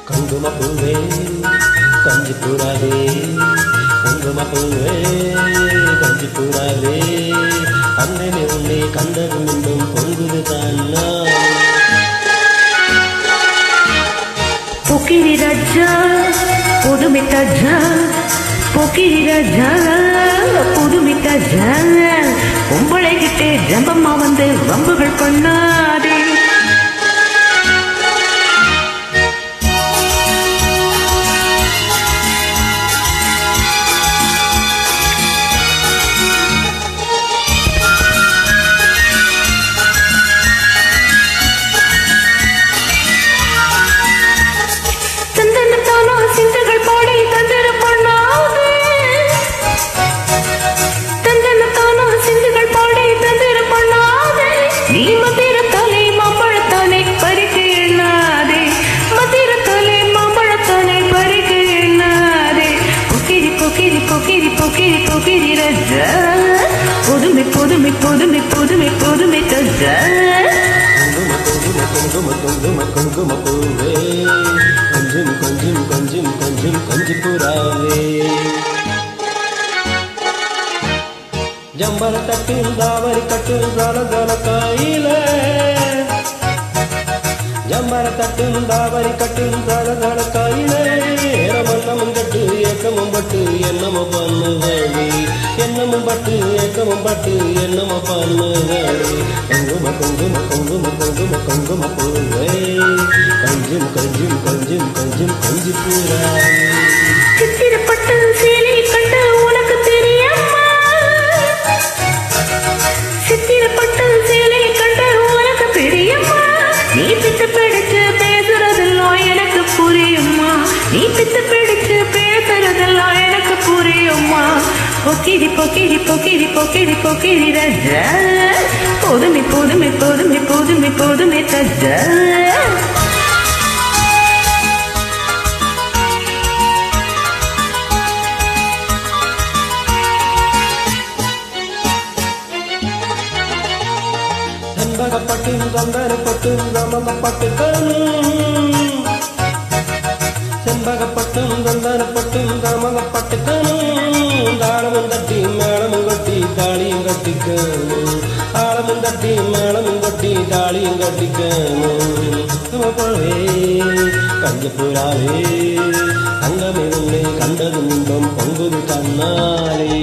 குங்குமப்பூவே கஞ்சி கூறாதே, குங்குமப்பூவே கஞ்சி கூறாதே, அண்ணனே உன்னை கண்டதும் இன்னும் பொங்குது தானா. போக்கிரி ராஜா புதுமை தாஜா, போக்கிரி ராஜா புதுமை தாஜா, பொம்பளை கிட்டே ஜம்பம்மா வந்து வம்புகள் பண்ணாதே. புதுமை புதுமை புதுமை புதுமை புதுமை தஜா, குங்கும குங்கும குங்கும பூவே கொஞ்சம் கொஞ்சம் கொஞ்சம் கொஞ்சம் கஞ்சி கூறாவே. ஜம்பர தட்டும் தாவரி கட்டும் காலகால காயில, ஜம்பர தட்டும் தாவரி கட்டும் காலகால காயில, ஏரமன்னமும் கட்டு ஏக்கமும் பட்டு என்னமோ பண்ணுவேடி, என்னமும் பட்டு ஏக்கமும் பட்டு என்னமோ பண்ணுவேடி. குங்கும குங்கும குங்கும குங்கும குங்கும பூவே கொஞ்சம் கொஞ்சம் கொஞ்சம் கொஞ்சம் கஞ்சி கூறாவே. சித்திரப்பட்டு சேலை கண்டு உனக்கு தெரியுமா, சித்திரப்பட்டு சேலை கண்டு உனக்கு தெரியுமா, நீ பித்து பிடிச்சு பேசுறதெல்லாம் எனக்கு புரியுமா, நீ பித்து பிடிச்சு பேசுறதெல்லாம் எனக்கு புரியுமா. பொக்கிரி பொக்கிரி பொக்கிரி பொக்கிரி பொக்கிரி ராஜா, புதுமை புதுமை புதுமை புதுமை புதுமை தஜா. செண்பகப்பட்டும் சந்தனப்பட்டும் கமகப்பட்டுக்கணும், செண்பகப்பட்டும் சந்தனப்பட்டும் கமகப்பட்டுக்கணும், தாளமும் தட்டி மேளமும் கட்டி தாளியும் கட்டிக்கணும், தாளமும் தட்டி மேளமும் கட்டி தாளியும் கட்டிக்கணும். கஞ்ச புறாவே தங்கமே உன்னை கண்டதும் இன்பம் பொங்குது கண்ணாலே.